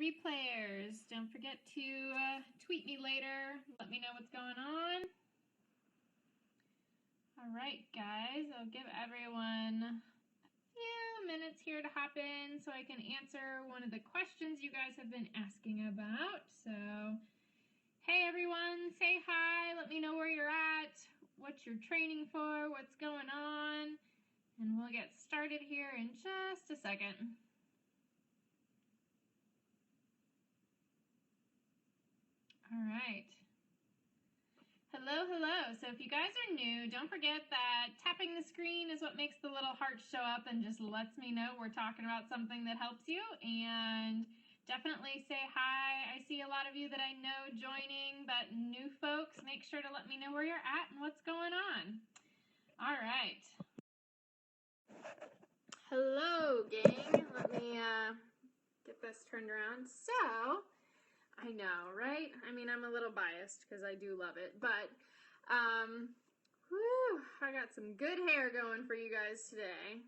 replayers, don't forget to tweet me later. Let me know what's going on. All right, guys, I'll give everyone a few minutes here to hop in so I can answer one of the questions you guys have been asking about. So, hey everyone, say hi, let me know where you're at, what you're training for, what's going on, and we'll get started here in just a second. All right. Hello, hello. So if you guys are new, don't forget that tapping the screen is what makes the little heart show up and just lets me know we're talking about something that helps you. And definitely say hi. I see a lot of you that I know joining, but new folks, make sure to let me know where you're at and what's going on. All right. Hello, gang. Let me get this turned around. So, I know, right? I mean, I'm a little biased because I do love it, but I got some good hair going for you guys today.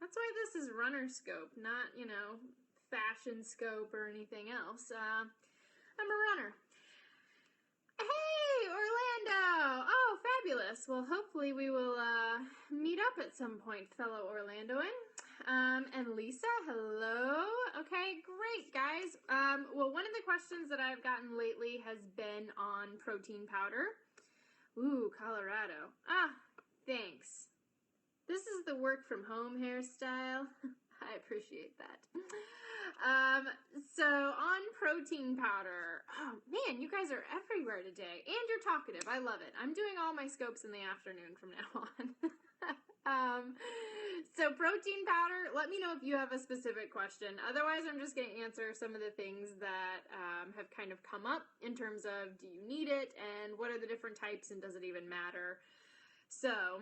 That's why this is runner scope, not, fashion scope or anything else. I'm a runner. Hey, Orlando! Oh, fabulous. Well, hopefully we will meet up at some point, fellow Orlandoan. And Lisa, hello. Okay, great, guys. Well, one of the questions that I've gotten lately has been on protein powder. Ooh, Colorado. Ah, thanks. This is the work from home hairstyle. I appreciate that. So on protein powder, oh man, you guys are everywhere today, and you're talkative. I love it. I'm doing all my scopes in the afternoon from now on. So protein powder, let me know if you have a specific question. Otherwise, I'm just going to answer some of the things that have kind of come up in terms of do you need it and what are the different types and does it even matter? So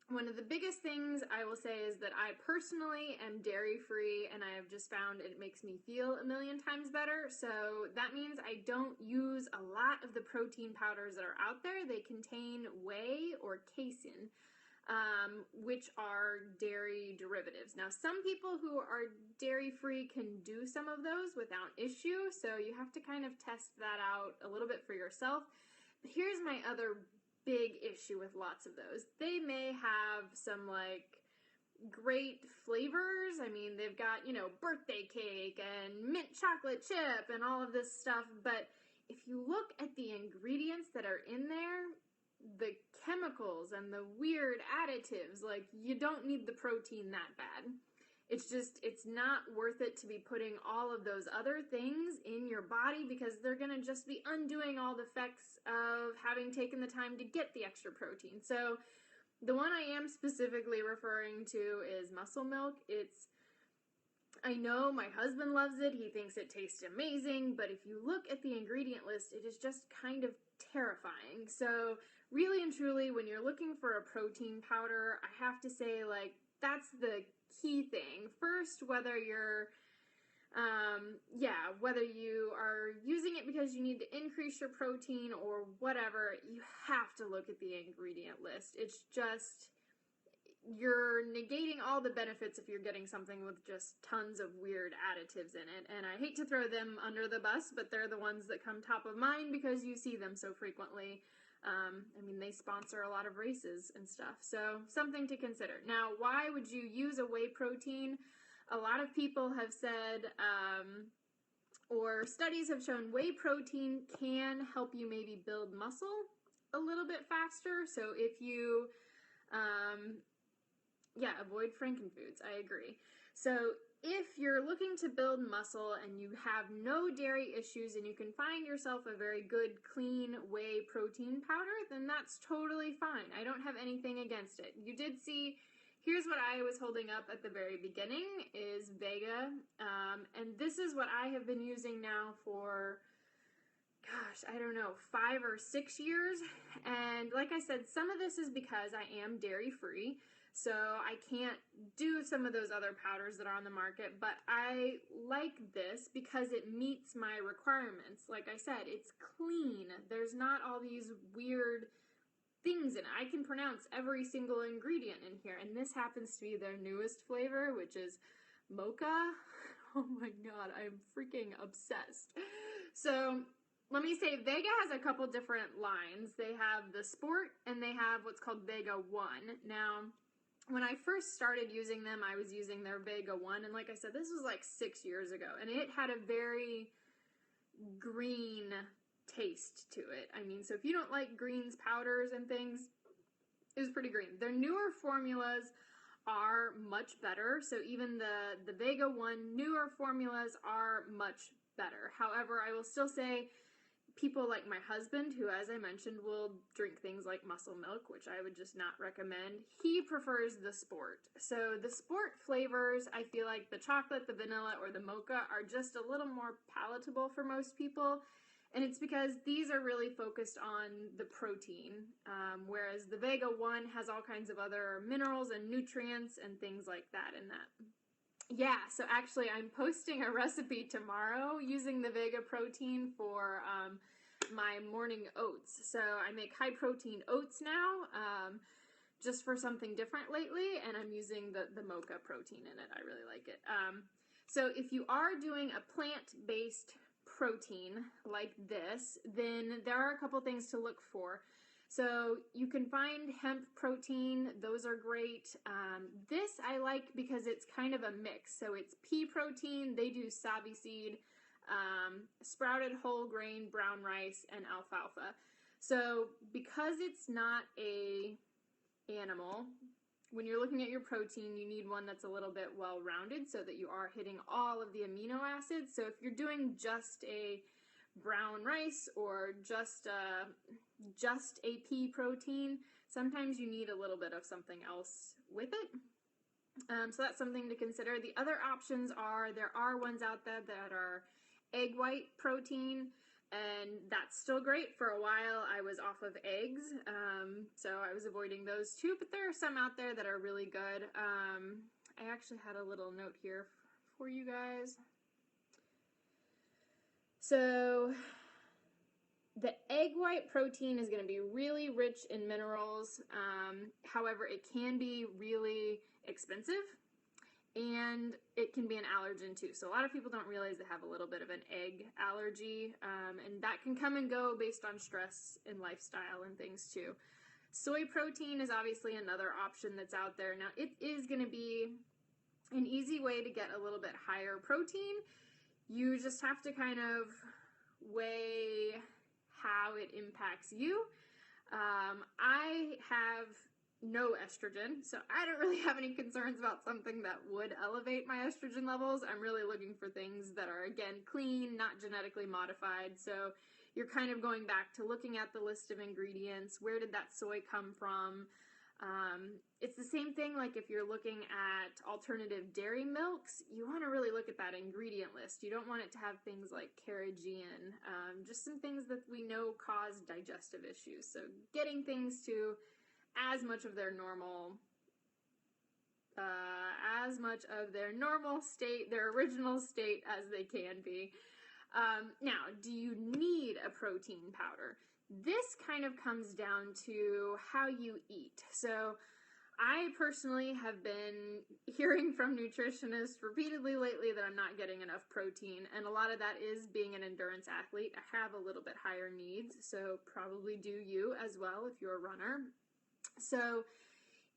one of the biggest things I will say is that I personally am dairy-free, and I have just found it makes me feel a million times better. So that means I don't use a lot of the protein powders that are out there. They contain whey or casein, which are dairy derivatives. Now, some people who are dairy-free can do some of those without issue, so you have to kind of test that out a little bit for yourself. But here's my other big issue with lots of those. They may have some great flavors. I mean, they've got, birthday cake and mint chocolate chip and all of this stuff, but if you look at the ingredients that are in there, the chemicals and the weird additives, you don't need the protein that bad. It's not worth it to be putting all of those other things in your body because they're going to just be undoing all the effects of having taken the time to get the extra protein. So the one I am specifically referring to is muscle milk. I know my husband loves it. He thinks it tastes amazing, but if you look at the ingredient list, it is just kind of terrifying. So really and truly, when you're looking for a protein powder, I have to say, that's the key thing. First, whether you're, whether you are using it because you need to increase your protein or whatever, you have to look at the ingredient list. It's just, you're negating all the benefits if you're getting something with just tons of weird additives in it. And I hate to throw them under the bus, but they're the ones that come top of mind because you see them so frequently. They sponsor a lot of races and stuff, so something to consider. Now, why would you use a whey protein? A lot of people have said, or studies have shown whey protein can help you maybe build muscle a little bit faster. So if you, avoid frankenfoods, I agree. So if you're looking to build muscle and you have no dairy issues and you can find yourself a very good, clean whey protein powder, then that's totally fine. I don't have anything against it. You did see, here's what I was holding up at the very beginning, is Vega. And this is what I have been using now for, 5 or 6 years. And like I said, some of this is because I am dairy-free. So I can't do some of those other powders that are on the market, but I like this because it meets my requirements. Like I said, it's clean. There's not all these weird things in it. I can pronounce every single ingredient in here, and this happens to be their newest flavor, which is mocha Oh my god, I'm freaking obsessed. So let me say, Vega has a couple different lines. They have the Sport and they have what's called Vega 1. Now, when I first started using them, I was using their Vega 1, and like I said, this was like 6 years ago, and it had a very green taste to it. I mean, so if you don't like greens powders and things, it was pretty green. Their newer formulas are much better, so even the Vega 1 newer formulas are much better. However, I will still say people like my husband, who, as I mentioned, will drink things like muscle milk, which I would just not recommend, he prefers the Sport. So the Sport flavors, I feel like the chocolate, the vanilla, or the mocha are just a little more palatable for most people. And it's because these are really focused on the protein, whereas the Vega 1 has all kinds of other minerals and nutrients and things like that in that. Yeah, so actually I'm posting a recipe tomorrow using the Vega protein for my morning oats. So I make high protein oats now, just for something different lately, and I'm using the mocha protein in it. I really like it. So if you are doing a plant-based protein like this, then there are a couple things to look for. So you can find hemp protein, those are great. This I like because it's kind of a mix. So it's pea protein, they do sabi seed, sprouted whole grain, brown rice, and alfalfa. So because it's not a animal, when you're looking at your protein, you need one that's a little bit well-rounded so that you are hitting all of the amino acids. So if you're doing just a brown rice or just a pea protein, sometimes you need a little bit of something else with it. So that's something to consider. The other options are, there are ones out there that are egg white protein, and that's still great. For a while I was off of eggs, so I was avoiding those too, but there are some out there that are really good. I actually had a little note here for you guys. So the egg white protein is going to be really rich in minerals. However, it can be really expensive, and it can be an allergen too. So a lot of people don't realize they have a little bit of an egg allergy, and that can come and go based on stress and lifestyle and things too. Soy protein is obviously another option that's out there. Now, it is going to be an easy way to get a little bit higher protein. You just have to kind of weigh how it impacts you. I have no estrogen, so I don't really have any concerns about something that would elevate my estrogen levels. I'm really looking for things that are, again, clean, not genetically modified. So you're kind of going back to looking at the list of ingredients. Where did that soy come from? It's the same thing like if you're looking at alternative dairy milks, you want to really look at that ingredient list. You don't want it to have things like carrageenan, just some things that we know cause digestive issues. So getting things to as much of their normal state, their original state as they can be. Now, do you need a protein powder? This kind of comes down to how you eat. So I personally have been hearing from nutritionists repeatedly lately that I'm not getting enough protein, and a lot of that is being an endurance athlete. I have a little bit higher needs, so probably do you as well if you're a runner. So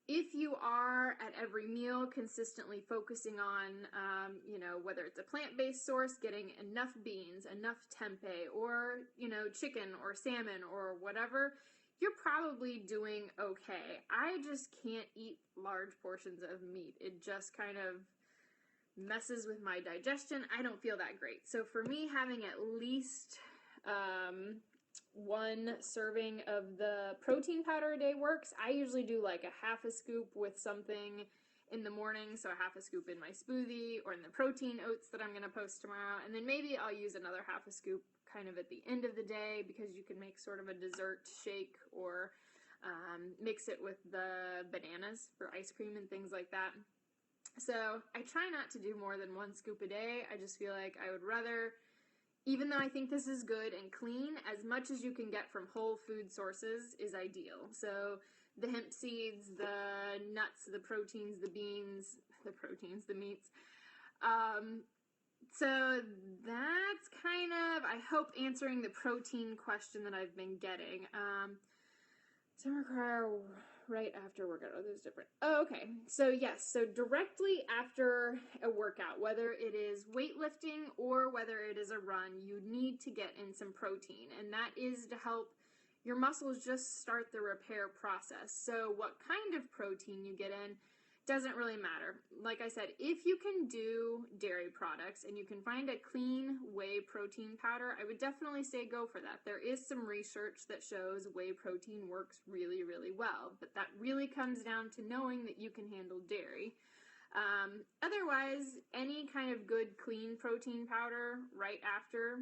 if you are at every meal consistently focusing on, whether it's a plant-based source, getting enough beans, enough tempeh, or, chicken or salmon or whatever, you're probably doing okay. I just can't eat large portions of meat. It just kind of messes with my digestion. I don't feel that great. So for me, having at least one serving of the protein powder a day works. I usually do like a half a scoop with something in the morning, so a half a scoop in my smoothie or in the protein oats that I'm going to post tomorrow, and then maybe I'll use another half a scoop kind of at the end of the day, because you can make sort of a dessert shake or mix it with the bananas for ice cream and things like that. So I try not to do more than one scoop a day. I just feel like I would rather, even though I think this is good and clean, as much as you can get from whole food sources is ideal. So the hemp seeds, the nuts, the proteins, the beans, the meats, So that's kind of, I hope, answering the protein question that I've been getting. Some require right after workout. Oh, those different. Oh, okay. So yes, so directly after a workout, whether it is weightlifting or whether it is a run, you need to get in some protein, and that is to help your muscles just start the repair process. So what kind of protein you get in doesn't really matter. Like I said, if you can do dairy products and you can find a clean whey protein powder, I would definitely say go for that. There is some research that shows whey protein works really, really well, but that really comes down to knowing that you can handle dairy. Otherwise, any kind of good clean protein powder right after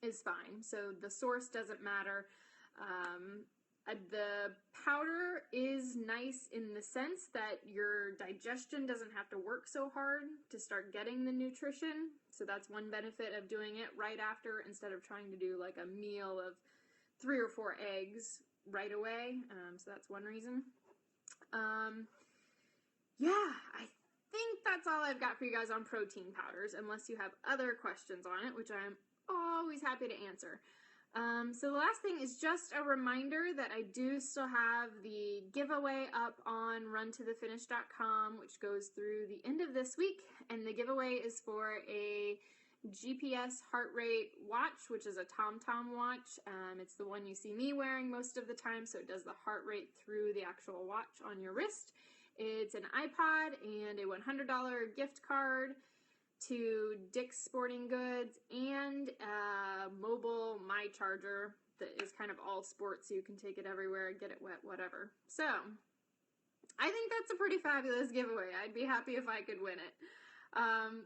is fine. So the source doesn't matter. The powder is nice in the sense that your digestion doesn't have to work so hard to start getting the nutrition. So that's one benefit of doing it right after instead of trying to do like a meal of 3 or 4 eggs right away. So that's one reason. Yeah, I think that's all I've got for you guys on protein powders, unless you have other questions on it, which I'm always happy to answer. So the last thing is just a reminder that I do still have the giveaway up on runtothefinish.com, which goes through the end of this week, and the giveaway is for a GPS heart rate watch, which is a TomTom watch. It's the one you see me wearing most of the time, so it does the heart rate through the actual watch on your wrist. It's an iPod and a $100 gift card to Dick's Sporting Goods and a mobile My Charger that is kind of all sports, so you can take it everywhere, get it wet, whatever. So I think that's a pretty fabulous giveaway. I'd be happy if I could win it.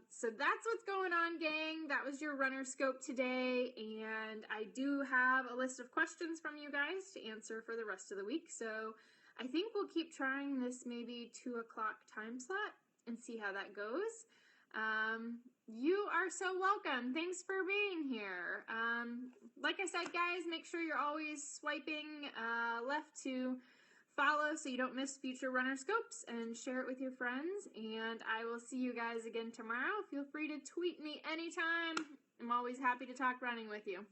So that's what's going on, gang. That was your runner scope today, and I do have a list of questions from you guys to answer for the rest of the week. So I think we'll keep trying this maybe 2 o'clock time slot and see how that goes. You are so welcome. Thanks for being here. Like I said, guys, make sure you're always swiping left to follow so you don't miss future runner scopes, and share it with your friends. And I will see you guys again tomorrow. Feel free to tweet me anytime. I'm always happy to talk running with you.